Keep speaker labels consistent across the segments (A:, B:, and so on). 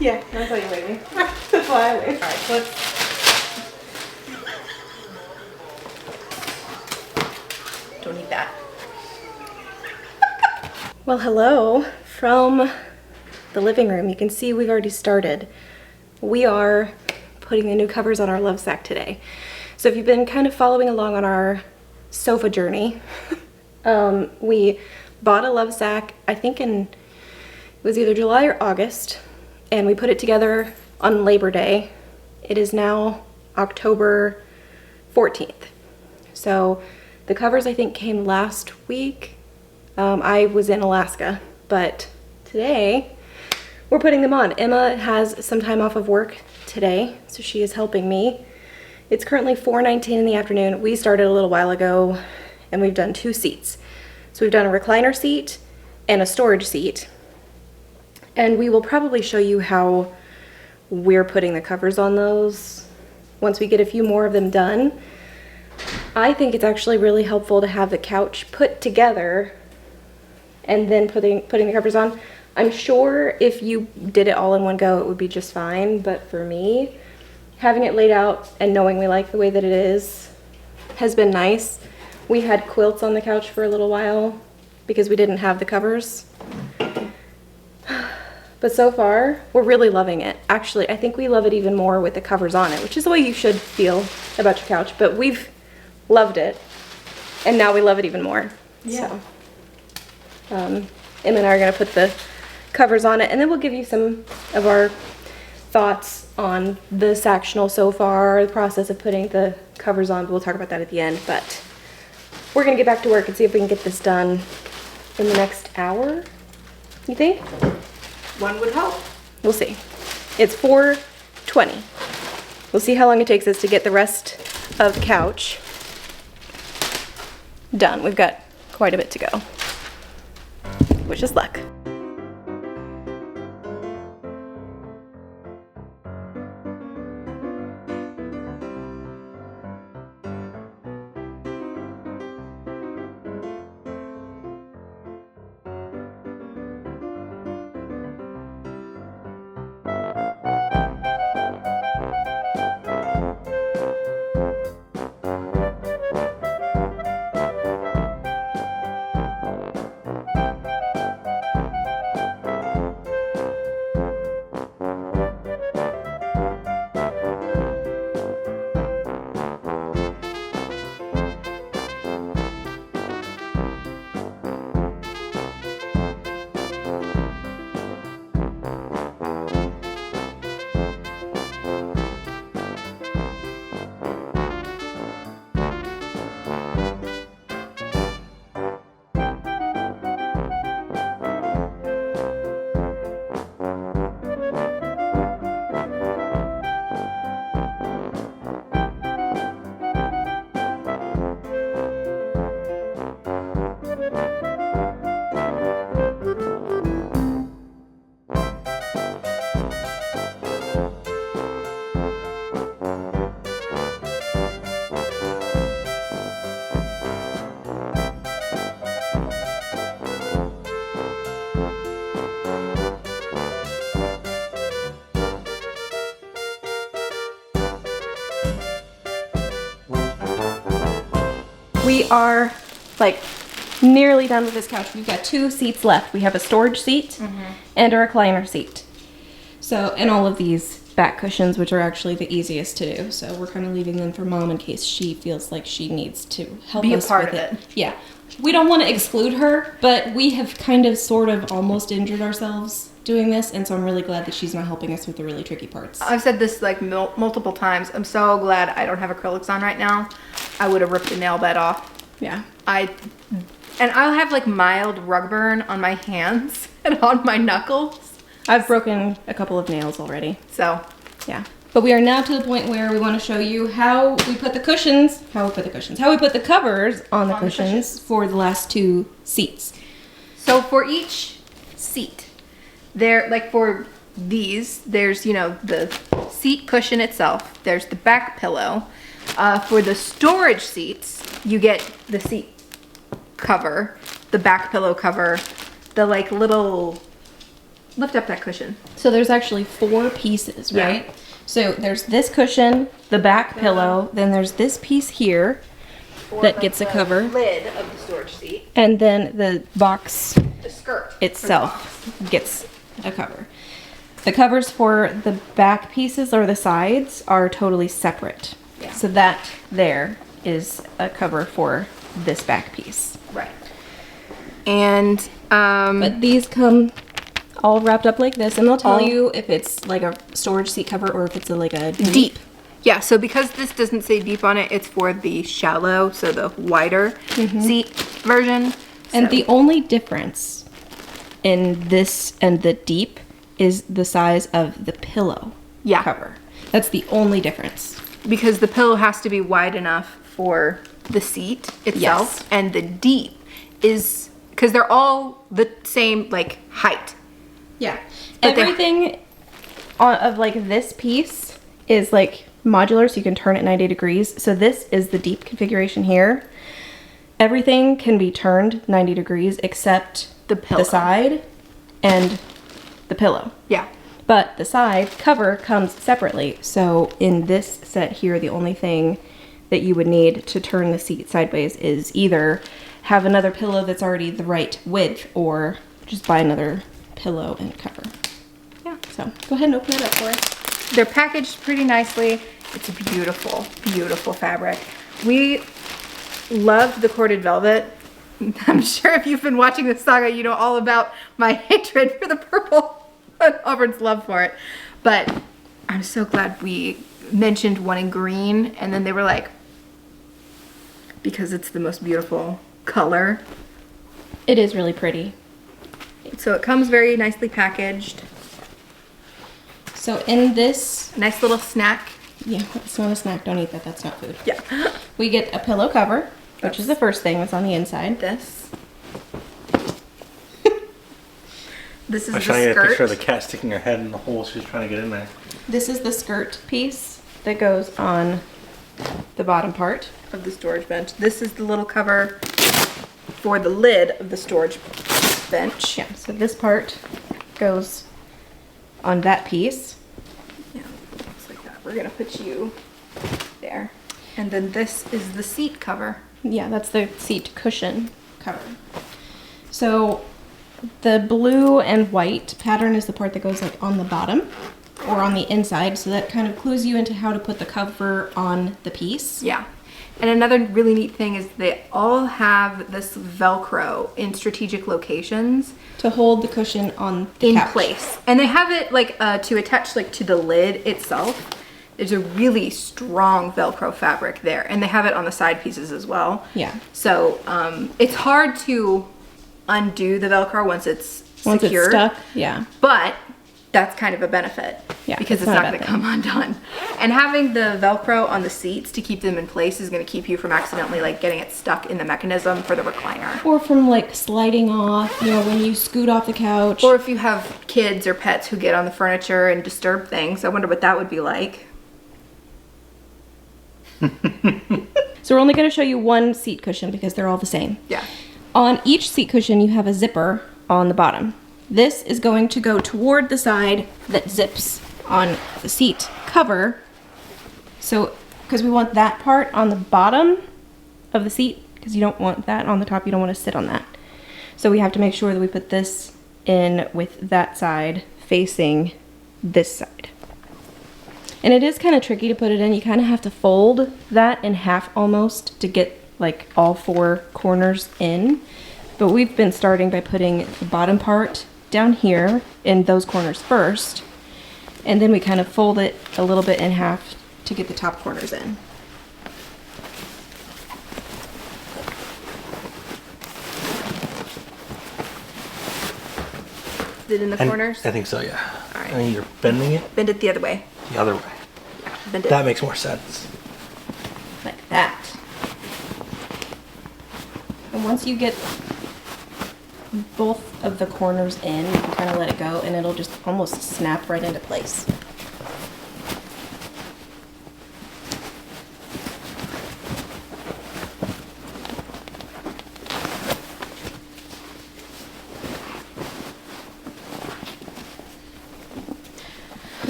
A: Yeah, that's why you made me. That's why I waved. Alright, so let's... Don't need that. Well, hello from the living room. You can see we've already started. We are putting the new covers on our LoveSac today. So if you've been kind of following along on our sofa journey, we bought a LoveSac, I think it was either July or August, and we put it together on Labor Day. It is now October 14th. So the covers I think came last week. I was in Alaska, but today we're putting them on. Emma has some time off of work today, so she is helping me. It's currently 4:19 in the afternoon. We started a little while ago and we've done 2 seats. So we've done a recliner seat and a storage seat. And we will probably show you how we're putting the covers on those once we get a few more of them done. I think it's actually really helpful to have the couch put together and then putting the covers on. I'm sure if you did it all in one go, it would be just fine. But for me, having it laid out and knowing we like the way that it is has been nice. We had quilts on the couch for a little while because we didn't have the covers. But so far, we're really loving it. Actually, I think we love it even more with the covers on it, which is the way you should feel about your couch. But we've loved it, and now we love it even more. Yeah. So, Emma and I are gonna put the covers on it, and then we'll give you some of our thoughts on the Sactional so far, the process of putting the covers on, but we'll talk about that at the end. But we're gonna get back to work and see if we can get this done in the next hour, you think?
B: One would hope.
A: We'll see. It's 4:20. We'll see how long it takes us to get the rest of the couch done. We've got quite a bit to go. Wish us luck. We are like nearly done with this couch. We've got 2 seats left. We have a storage seat and a recliner seat. So, and all of these back cushions, which are actually the easiest to do. So we're kind of leaving them for Mom in case she feels like she needs to help
B: be
A: us
B: a part
A: with
B: of it.
A: Yeah. We don't want to exclude her, but we have kind of sort of almost injured ourselves doing this, and so I'm really glad that she's not helping us with the really tricky parts.
B: I've said this like multiple times. I'm so glad I don't have acrylics on right now. I would have ripped the nail bed off.
A: Yeah.
B: And I'll have like mild rug burn on my hands and on my knuckles.
A: I've broken a couple of nails already.
B: So,
A: yeah. But we are now to the point where we want to show you how we put the covers on the cushions for the last 2 seats.
B: So for each seat, there, like for these, there's, you know, the seat cushion itself. There's the back pillow. For the storage seats, you get the seat cover, the back pillow cover, the like little lift up that cushion.
A: So there's actually 4 pieces,
B: Yeah.
A: right? So there's this cushion, the back pillow, then there's this piece here that gets a cover,
B: Lid of the storage seat.
A: and then the box
B: The skirt
A: itself gets a cover. The covers for the back pieces or the sides are totally separate.
B: Yeah.
A: So that there is a cover for this back piece.
B: Right. And
A: But these come all wrapped up like this, and they'll tell
B: All-
A: you if it's like a storage seat cover or if it's like a
B: deep. Yeah, so because this doesn't say deep on it, it's for the shallow, so the wider seat version.
A: And
B: So-
A: the only difference in this and the deep is the size of the pillow
B: Yeah.
A: cover. That's the only difference.
B: because the pillow has to be wide enough for the seat itself,
A: Yes.
B: and the deep is because they're all the same like height.
A: Yeah.
B: But they're-
A: Everything of like this piece is like modular, so you can turn it 90 degrees. So this is the deep configuration here. Everything can be turned 90 degrees except
B: The pillow.
A: the side and the pillow.
B: Yeah.
A: But the side cover comes separately. So in this set here, the only thing that you would need to turn the seat sideways is either have another pillow that's already the right width or just buy another pillow and cover.
B: Yeah.
A: So go ahead and open it up for us.
B: They're packaged pretty nicely. It's a beautiful, beautiful fabric. We love the corded velvet. I'm sure if you've been watching this saga, you know all about my hatred for the purple and Auburn's love for it. But I'm so glad we mentioned one in green, and then they were like, because it's the most beautiful color.
A: It is really pretty.
B: So it comes very nicely packaged.
A: So in this,
B: Nice little snack.
A: yeah, it's not a snack, don't eat that, that's not food.
B: Yeah.
A: We get a pillow cover, which is the first thing that's on the inside.
B: This. This is
C: I
B: the
C: was trying to get a picture of the
B: skirt.
C: cat sticking her head in the hole she was trying to get in there.
A: This is the skirt piece that goes on the bottom part.
B: Of the storage bench. This is the little cover for the lid of the storage bench.
A: Yeah, so this part goes on that piece.
B: Yeah, looks like that. We're gonna put you there. And then this is the seat cover.
A: Yeah, that's the seat cushion cover. So the blue and white pattern is the part that goes like on the bottom or on the inside. So that kind of clues you into how to put the cover on the piece.
B: Yeah. And another really neat thing is they all have this Velcro in strategic locations
A: To hold the cushion on the
B: in
A: couch.
B: place. And they have it like to attach like to the lid itself. There's a really strong Velcro fabric there. And they have it on the side pieces as well.
A: Yeah.
B: So it's hard to undo the Velcro once it's secure.
A: It's stuck, yeah.
B: But that's kind of a benefit.
A: Yeah,
B: Because
A: it's
B: it's
A: not
B: not
A: a
B: going to
A: bad thing.
B: come undone. And having the Velcro on the seats to keep them in place is going to keep you from accidentally like getting it stuck in the mechanism for the recliner.
A: Or from like sliding off, you know, when you scoot off the couch.
B: Or if you have kids or pets who get on the furniture and disturb things, I wonder what that would be like.
A: So we're only going to show you one seat cushion because they're all the same.
B: Yeah.
A: On each seat cushion, you have a zipper on the bottom. This is going to go toward the side that zips on the seat cover. So, because we want that part on the bottom of the seat, because you don't want that on the top, you don't want to sit on that. So we have to make sure that we put this in with that side facing this side. And it is kind of tricky to put it in. You kind of have to fold that in half almost to get like all 4 corners in. But we've been starting by putting the bottom part down here in those corners first. And then we kind of fold it a little bit in half to get the top corners in.
B: Is it in the corners?
C: I think so, yeah.
B: All right.
C: I think you're bending it
B: Bend it the other way.
C: the other way.
B: Bend it.
C: That makes more sense.
A: Like that. And once you get both of the corners in, you can kind of let it go and it'll just almost snap right into place.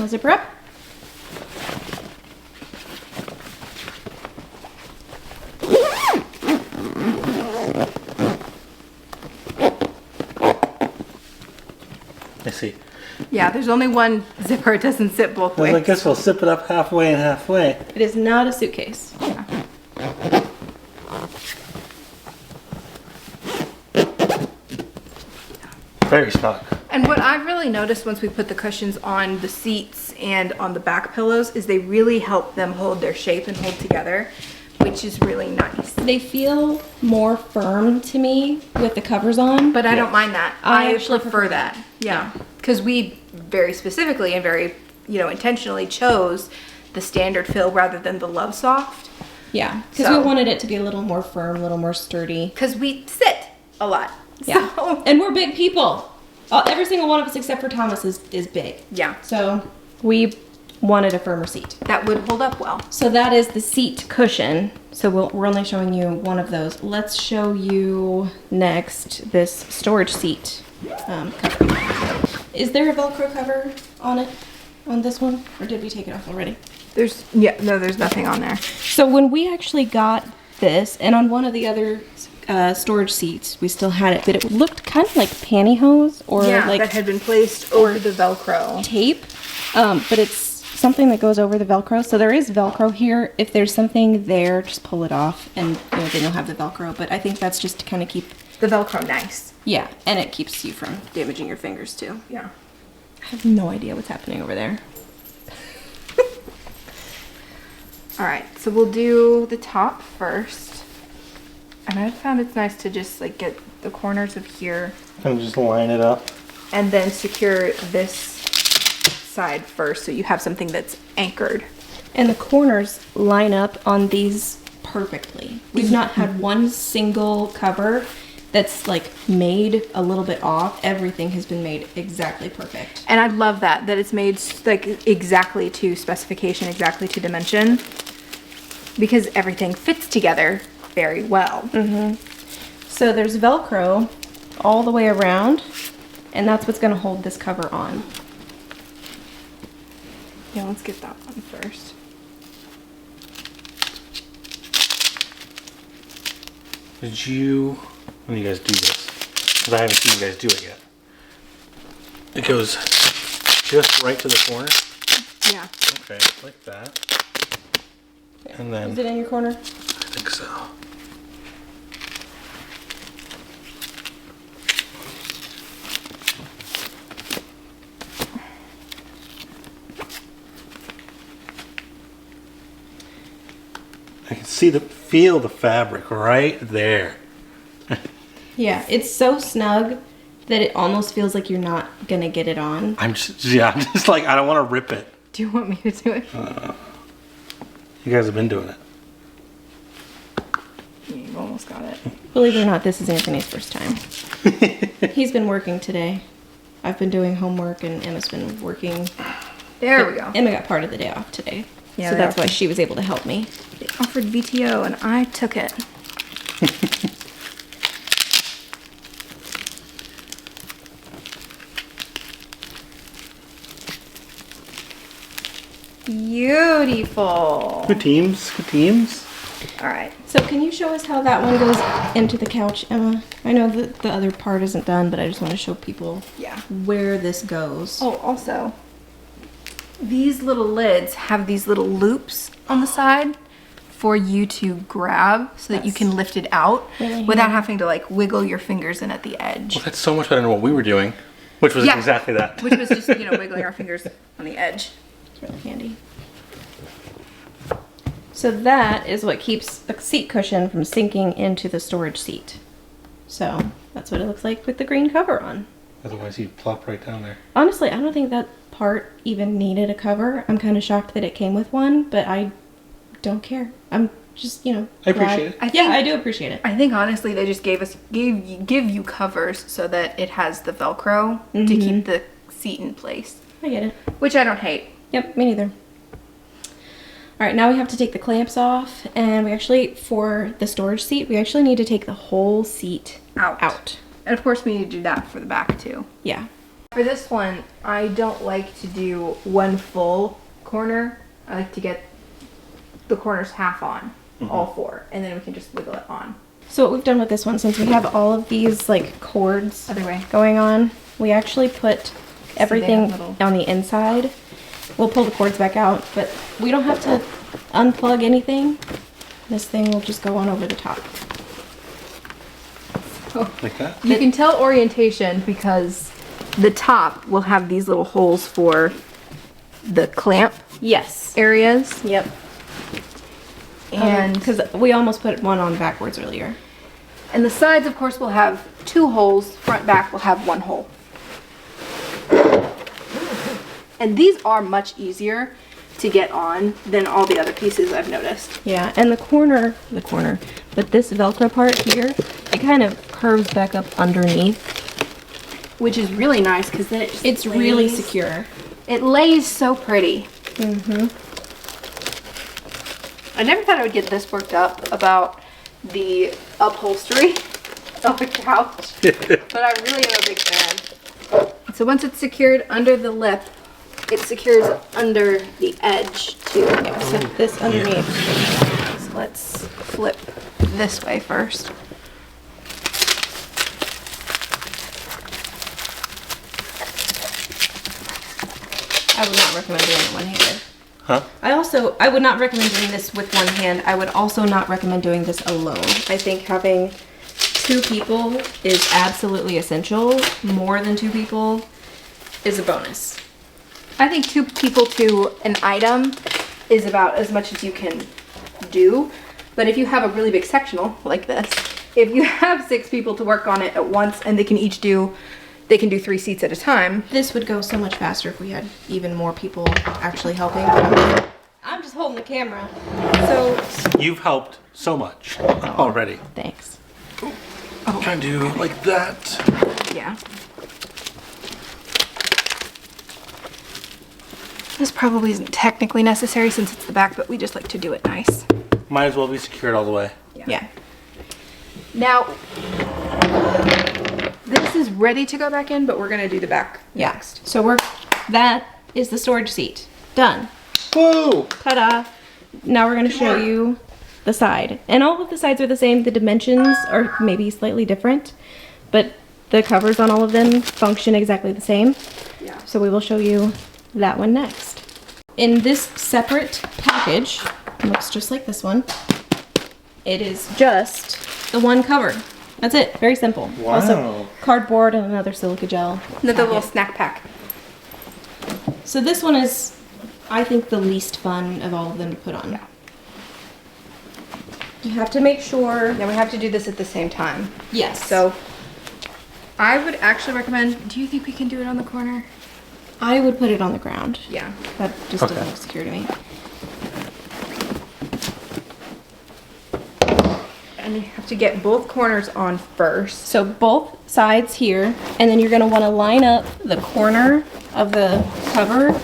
A: I'll zip her up.
C: I see.
B: Yeah, there's only one zipper. It doesn't zip both
C: Well, I
B: ways.
C: guess we'll zip it up halfway and halfway.
A: It is not a suitcase.
B: Yeah.
C: Very snug.
B: And what I've really noticed once we put the cushions on the seats and on the back pillows is they really help them hold their shape and hold together, which is really nice.
A: They feel more firm to me with the covers on.
B: But I
C: Yeah.
B: don't mind that.
A: I
B: I
A: actually
B: prefer
A: prefer
B: that. Yeah. Because we very specifically and very, intentionally chose the standard fill rather than the Love Soft.
A: Yeah, because
B: So-
A: we wanted it to be a little more firm, a little more sturdy.
B: Because we sit a lot.
A: Yeah,
B: So,
A: and we're big people. Every single one of us except for Thomas is big.
B: yeah.
A: So we wanted a firmer seat.
B: That would hold up well.
A: So that is the seat cushion. So we're only showing you one of those. Let's show you next this storage seat cover. Is there a Velcro cover on it, on this one? Or did we take it off already?
B: There's nothing on there.
A: So when we actually got this, and on one of the other storage seats, we still had it, but it looked kind of like pantyhose or
B: Yeah,
A: like
B: that had been placed over the Velcro.
A: tape, but it's something that goes over the Velcro. So there is Velcro here. If there's something there, just pull it off, and then you'll have the Velcro. But I think that's just to kind of keep,
B: The Velcro nice.
A: yeah, and it keeps you from damaging your fingers too.
B: Yeah.
A: I have no idea what's happening over there.
B: All right, so we'll do the top first. And I found it's nice to just like get the corners of here
C: And just line it up.
B: and then secure this side first so you have something that's anchored.
A: And the corners line up on these perfectly. We've not had one single cover that's like made a little bit off. Everything has been made exactly perfect.
B: And I love that it's made like exactly to specification, exactly to dimension, because everything fits together very well.
A: So there's Velcro all the way around, and that's what's gonna hold this cover on.
B: Yeah, let's get that one first.
C: Did you, when you guys do this, because I haven't seen you guys do it yet, it goes just right to the corner?
B: Yeah.
C: Okay, like that. And then,
A: Is it in your corner?
C: I think so. I can feel the fabric right there.
A: Yeah, it's so snug that it almost feels like you're not gonna get it on.
C: I'm just like, I don't want to rip it.
B: Do you want me to do it?
C: You guys have been doing it.
B: Yeah, you almost got it.
A: Believe it or not, this is Anthony's first time. He's been working today. I've been doing homework and Emma's been working.
B: There we go.
A: Emma got part of the day off today.
B: Yeah,
A: so
B: they
A: that's why
B: offered-
A: she was able to help me.
B: They offered VTO and I took it. Beautiful.
C: Good teams, good teams.
B: All right.
A: So can you show us how that one goes into the couch, Emma? I know that the other part isn't done, but I just want to show people
B: Yeah.
A: where this goes.
B: Oh, also, these little lids have these little loops on the side for you to grab so that you can lift it out
A: really
B: without
A: handy.
B: having to like wiggle your fingers in at the edge.
C: Well, that's so much better than what we were doing, which was
B: Yeah.
C: exactly that.
B: Which was just, wiggling our fingers on the edge.
A: It's really handy. So that is what keeps the seat cushion from sinking into the storage seat. So that's what it looks like with the green cover on.
C: Otherwise, you'd plop right down there.
A: Honestly, I don't think that part even needed a cover. I'm kind of shocked that it came with one, but I don't care. I'm just,
C: I appreciate it.
B: I
A: Yeah,
B: think-
A: I do appreciate it.
B: I think honestly they just give you covers so that it has the Velcro to keep the seat in place,
A: I get it.
B: which I don't hate.
A: Yep, me neither. All right, now we have to take the clamps off, and we actually, for the storage seat, we actually need to take the whole seat
B: Out.
A: out.
B: And of course we need to do that for the back too.
A: Yeah.
B: For this one, I don't like to do one full corner. I like to get the corners half on, all four, and then we can just wiggle it on.
A: So what we've done with this one, since we have all of these like cords
B: Other way.
A: going on, we actually put everything
B: little-
A: on the inside. We'll pull the cords back out, but we don't have to unplug anything. This thing will just go on over the top.
C: Like that?
B: You can tell orientation because the top will have these little holes for the clamp
A: Yes.
B: areas.
A: Yep.
B: And
A: because we almost put one on backwards earlier.
B: and the sides, of course, will have 2 holes. Front, back will have 1 hole. And these are much easier to get on than all the other pieces I've noticed.
A: Yeah, and the corner, but this Velcro part here, it kind of curves back up underneath.
B: Which is really nice because then
A: It's really secure.
B: It lays so pretty. I never thought I would get this worked up about the upholstery of a couch, but I really am a big fan. So once it's secured under the lip, it secures under the edge too.
A: So this underneath.
B: So let's flip this way first.
A: I would not recommend doing it one-handed.
C: Huh?
A: I would not recommend doing this with one hand. I would also not recommend doing this alone. I think having 2 people is absolutely essential. More than 2 people is a bonus.
B: I think 2 people to an item is about as much as you can do. But if you have a really big sectional like this, if you have 6 people to work on it at once and they can do 3 seats at a time.
A: This would go so much faster if we had even more people actually helping. I'm just holding the camera. So,
C: You've helped so much already.
A: thanks.
C: I'm trying to do like that.
B: Yeah. This probably isn't technically necessary since it's the back, but we just like to do it nice.
C: Might as well be secured all the way.
A: Yeah.
B: Now, this is ready to go back in, but we're gonna do the back next.
A: So that is the storage seat. Done.
C: Whoa!
A: Ta-da. Now we're going to show you the side. And all of the sides are the same. The dimensions are maybe slightly different, but the covers on all of them function exactly the same.
B: Yeah.
A: So we will show you that one next. In this separate package, it looks just like this one. It is just the one cover. That's it. Very simple.
C: Wow.
A: Also, cardboard and another silica gel.
B: Another little snack pack.
A: So this one is, I think, the least fun of all of them to put on.
B: Yeah.
A: You have to make sure.
B: Now we have to do this at the same time.
A: Yes.
B: So I would actually recommend, do you think we can do it on the corner?
A: I would put it on the ground.
B: Yeah.
A: That just
C: Okay.
A: doesn't look secure to me.
B: And you have to get both corners on first.
A: So both sides here, and then you're going to want to line up the corner of the cover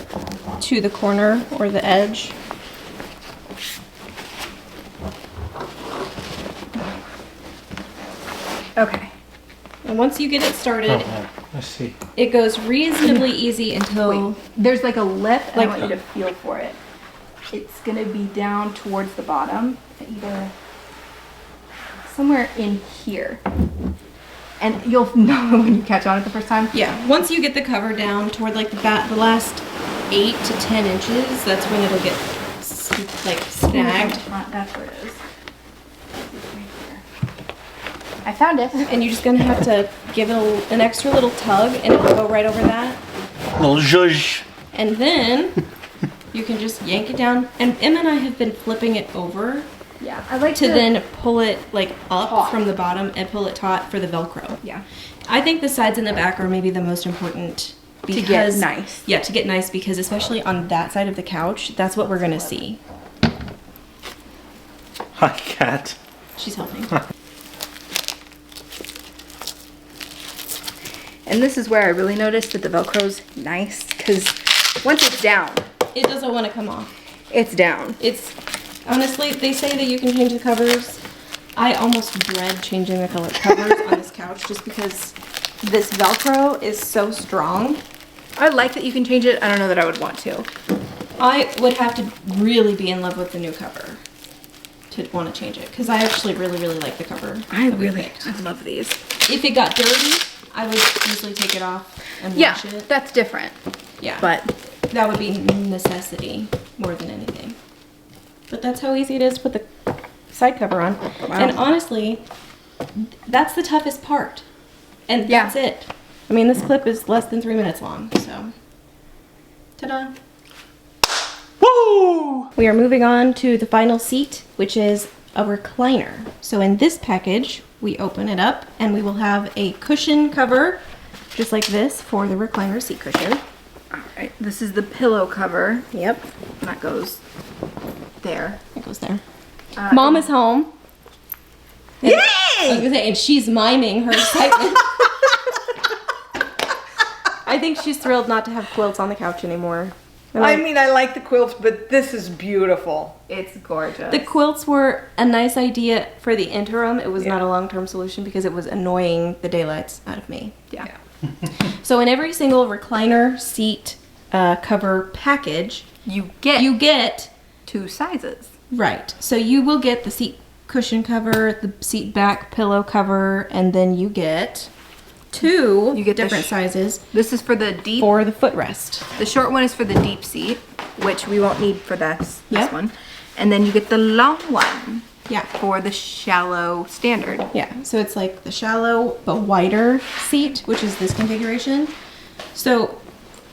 A: to the corner or the edge.
B: Okay.
A: And once you get it started,
C: Oh, let's see.
A: it goes reasonably easy until...
B: Wait, there's like a lip, and
A: Like-
B: I want you to feel for it. It's gonna be down towards the bottom, either somewhere in here. And you'll know when you catch on it the first time.
A: Yeah, once you get the cover down toward like the last 8 to 10 inches, that's when it'll get like snagged.
B: That's where it is. I found it.
A: And you're just gonna have to give it an extra little tug, and it'll go right over that.
C: Little zhuzh.
A: And then you can just yank it down. And Emma and I have been flipping it over
B: Yeah, I like
A: to then pull it like up
B: Taut.
A: from the bottom and pull it taut for the Velcro.
B: Yeah.
A: I think the sides and the back are maybe the most important because,
B: get nice.
A: Yeah, to get nice, because especially on that side of the couch, that's what we're gonna see.
C: Hi, cat.
A: She's helping.
B: And this is where I really noticed that the Velcro's nice, because once it's down,
A: It doesn't want to come off.
B: it's down.
A: It's honestly, they say that you can change the covers. I almost dread changing the color covers on this couch just because this Velcro is so strong.
B: I like that you can change it. I don't know that I would want to.
A: I would have to really be in love with the new cover to want to change it, because I actually really, really like the cover.
B: I
A: that we picked.
B: love these.
A: If it got dirty, I would easily take it off and
B: Yeah,
A: wash it.
B: that's different.
A: Yeah.
B: But
A: That would be necessity more than anything. But that's how easy it is to put the side cover on.
B: Wow.
A: And honestly, that's the toughest part. And
B: Yeah.
A: that's it. I mean, this clip is less than 3 minutes long, so. Ta-da.
C: Woo!
A: We are moving on to the final seat, which is a recliner. So in this package, we open it up and we will have a cushion cover, just like this, for the recliner seat cushion.
B: all right, this is the pillow cover.
A: Yep,
B: That goes there.
A: it goes there. Mom is home. And,
B: Yay!
A: I was gonna say, and she's miming her excitement. I think she's thrilled not to have quilts on the couch anymore. And
D: I mean, I like the quilts, but this is beautiful.
B: It's gorgeous.
A: the quilts were a nice idea for the interim. It was not a long-term solution because it was annoying the daylights out of me.
B: yeah.
A: So in every single recliner seat cover package,
B: You get
A: you get,
B: 2 sizes.
A: right, so you will get the seat cushion cover, the seat back pillow cover, and then you get 2
B: You get the
A: different sizes
B: This is for the deep.
A: for the footrest.
B: The short one is for the deep seat, which we won't need for this
A: Yep.
B: one. And then you get the long one
A: Yeah.
B: for the shallow standard.
A: Yeah, so it's like the shallow but wider seat, which is this configuration. So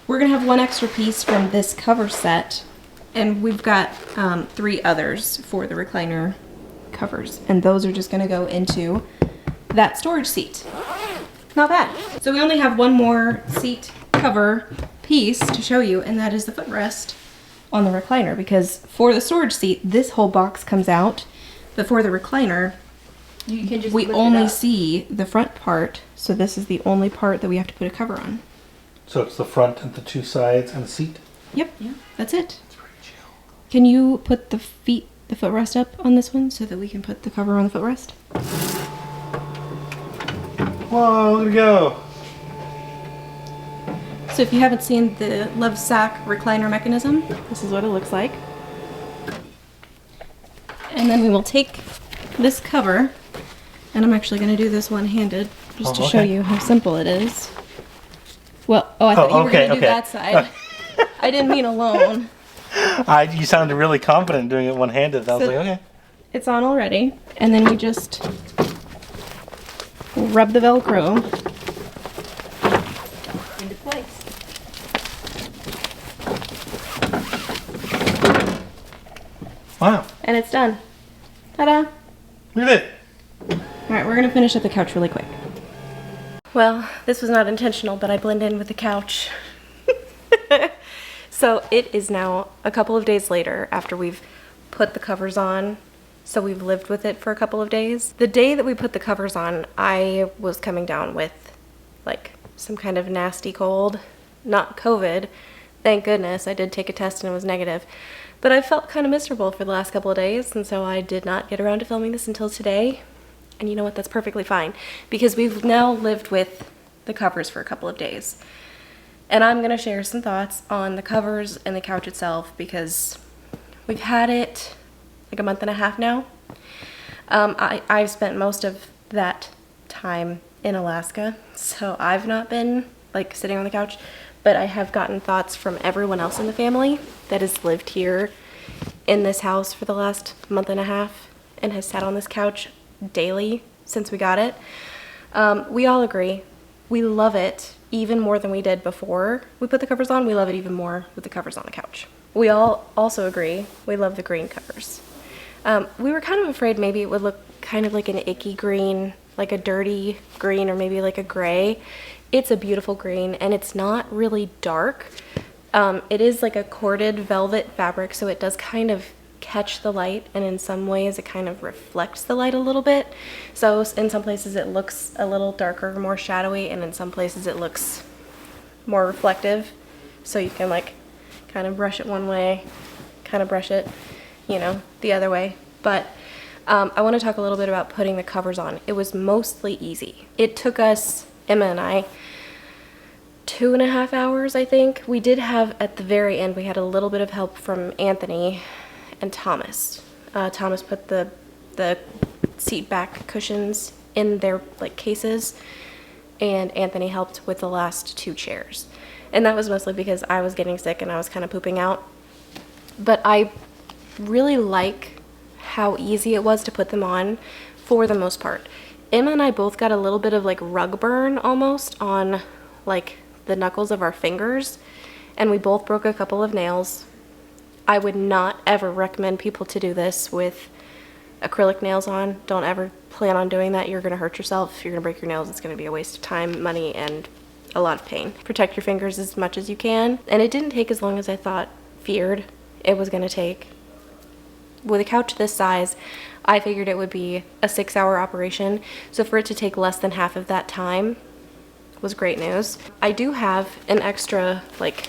A: we're gonna have one extra piece from this cover set, and we've got 3 others for the recliner covers, and those are just gonna go into that storage seat. Not bad. So we only have one more seat cover piece to show you, and that is the footrest on the recliner, because for the storage seat, this whole box comes out, but for the recliner,
B: You can just
A: we
B: lift it
A: only
B: up.
A: see the front part, so this is the only part that we have to put a cover on.
C: So it's the front and the 2 sides and the seat.
A: Yep, that's it.
C: It's pretty chill.
A: Can you put the footrest up on this one so that we can put the cover on the footrest?
C: Whoa, look at it go.
A: So if you haven't seen the LoveSac recliner mechanism, this is what it looks like. And then we will take this cover, and I'm actually going to do this one-handed just to show
C: okay.
A: you how simple it is. Well, I thought you were
C: okay,
A: going to do
C: okay.
A: that side. I didn't mean alone.
C: You sounded really confident doing it one-handed. I was
A: So-
C: like, okay.
A: It's on already, and then we just rub the Velcro.
B: into place.
C: Wow.
A: And it's done. Ta-da!
C: Look at it.
A: Alright, we're gonna finish up the couch really quick. Well, this was not intentional, but I blend in with the couch. So it is now a couple of days later after we've put the covers on. So we've lived with it for a couple of days. The day that we put the covers on, I was coming down with like some kind of nasty cold. Not COVID. Thank goodness. I did take a test and it was negative. But I felt kind of miserable for the last couple of days, and so I did not get around to filming this until today. And you know what? That's perfectly fine, because we've now lived with the covers for a couple of days. And I'm going to share some thoughts on the covers and the couch itself, because we've had it like a month and a half now. I've spent most of that time in Alaska, so I've not been like sitting on the couch, but I have gotten thoughts from everyone else in the family that has lived here in this house for the last month and a half and has sat on this couch daily since we got it. We all agree. We love it even more than we did before we put the covers on. We love it even more with the covers on the couch. We all also agree we love the green covers. We were kind of afraid maybe it would look kind of like an icky green, like a dirty green, or maybe like a gray. It's a beautiful green, and it's not really dark. It is like a corded velvet fabric, so it does kind of catch the light, and in some ways it kind of reflects the light a little bit. So in some places it looks a little darker, more shadowy, and in some places it looks more reflective. So you can like kind of brush it one way, kind of brush it, you know, the other way. But I want to talk a little bit about putting the covers on. It was mostly easy. It took us Emma and I 2.5 hours, I think. We did have, at the very end, we had a little bit of help from Anthony and Thomas. Thomas put the seat back cushions in their like cases, and Anthony helped with the last 2 chairs. And that was mostly because I was getting sick and I was kind of pooping out. But I really like how easy it was to put them on for the most part. Emma and I both got a little bit of like rug burn almost on like the knuckles of our fingers, and we both broke a couple of nails. I would not ever recommend people to do this with acrylic nails on. Don't ever plan on doing that. You're gonna hurt yourself. You're gonna break your nails. It's gonna be a waste of time, money, and a lot of pain. Protect your fingers as much as you can. And it didn't take as long as I feared it was gonna take. With a couch this size, I figured it would be a 6-hour operation. So for it to take less than half of that time was great news. I do have an extra like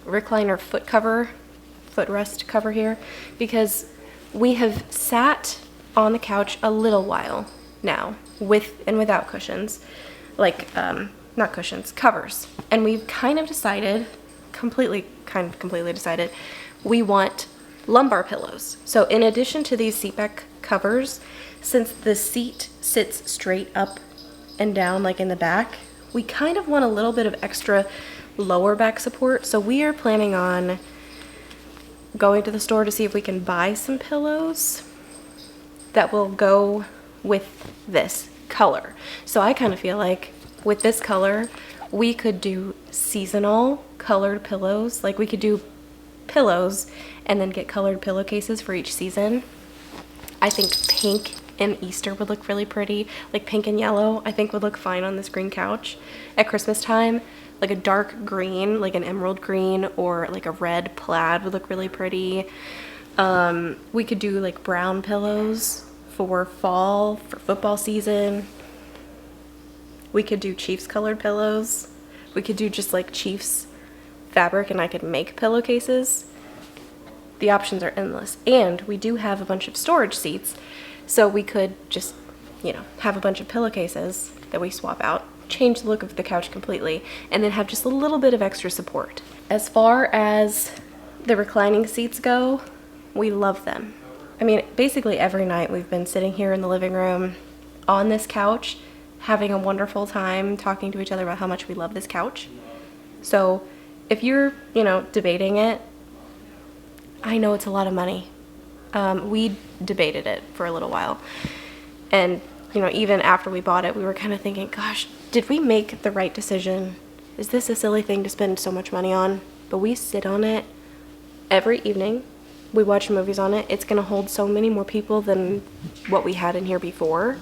A: recliner footrest cover here because we have sat on the couch a little while now with and without cushions, like not cushions, covers. And we've kind of completely decided we want lumbar pillows. So in addition to these seat back covers, since the seat sits straight up and down like in the back, we kind of want a little bit of extra lower back support. So we are planning on going to the store to see if we can buy some pillows that will go with this color. So I kind of feel like with this color, we could do seasonal colored pillows. Like we could do pillows and then get colored pillowcases for each season. I think pink and Easter would look really pretty. Like pink and yellow, I think would look fine on this green couch. At Christmas time, like a dark green, like an emerald green or like a red plaid would look really pretty. We could do like brown pillows for fall, for football season. We could do Chiefs colored pillows. We could do just like Chiefs fabric and I could make pillowcases. The options are endless. And we do have a bunch of storage seats, so we could just, have a bunch of pillowcases that we swap out, change the look of the couch completely, and then have just a little bit of extra support. As far as the reclining seats go, we love them. I mean, basically every night we've been sitting here in the living room on this couch, having a wonderful time talking to each other about how much we love this couch. So if you're, debating it, I know it's a lot of money. We debated it for a little while. And, even after we bought it, we were kind of thinking, gosh, did we make the right decision? Is this a silly thing to spend so much money on? But we sit on it every evening. We watch movies on it. It's going to hold so many more people than what we had in here before.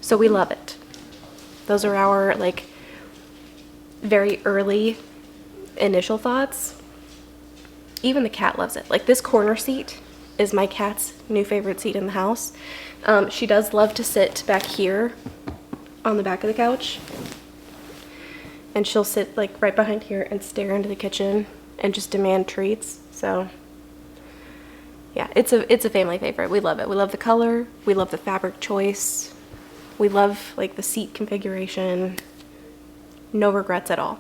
A: So we love it. Those are our, very early initial thoughts. Even the cat loves it. Like this corner seat is my cat's new favorite seat in the house. She does love to sit back here on the back of the couch, and she'll sit like right behind here and stare into the kitchen and just demand treats. So yeah, it's a family favorite. We love it. We love the color. We love the fabric choice. We love like the seat configuration. No regrets at all.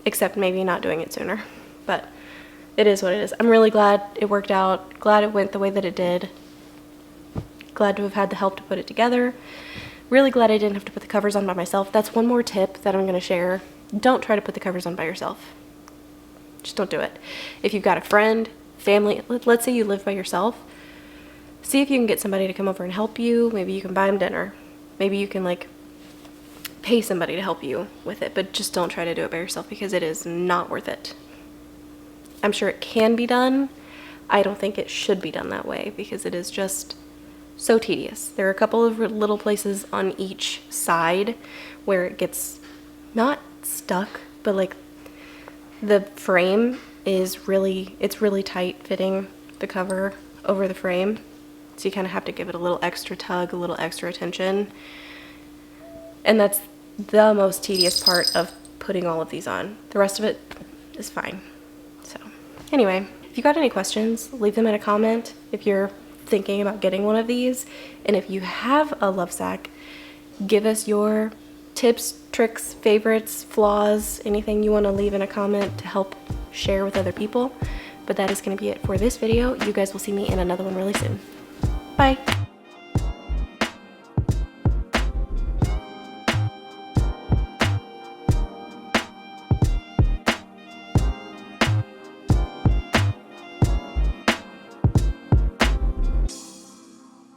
A: Except maybe not doing it sooner. But it is what it is. I'm really glad it worked out. Glad it went the way that it did. Glad to have had the help to put it together. Really glad I didn't have to put the covers on by myself. That's one more tip that I'm going to share. Don't try to put the covers on by yourself. Just don't do it. If you've got a friend, family, let's say you live by yourself, see if you can get somebody to come over and help you. Maybe you can buy them dinner. Maybe you can pay somebody to help you with it, but just don't try to do it by yourself because it is not worth it. I'm sure it can be done. I don't think it should be done that way because it is just so tedious. There are a couple of little places on each side where it gets not stuck, but the frame is really tight fitting the cover over the frame. So you kind of have to give it a little extra tug, a little extra attention. And that's the most tedious part of putting all of these on. The rest of it is fine. So anyway, if you got any questions, leave them in a comment if you're thinking about getting one of these. And if you have a LoveSac give us your tips, tricks, favorites, flaws, anything you want to leave in a comment to help share with other people. But that is going to be it for this video. You guys will see me in another one really soon. Bye.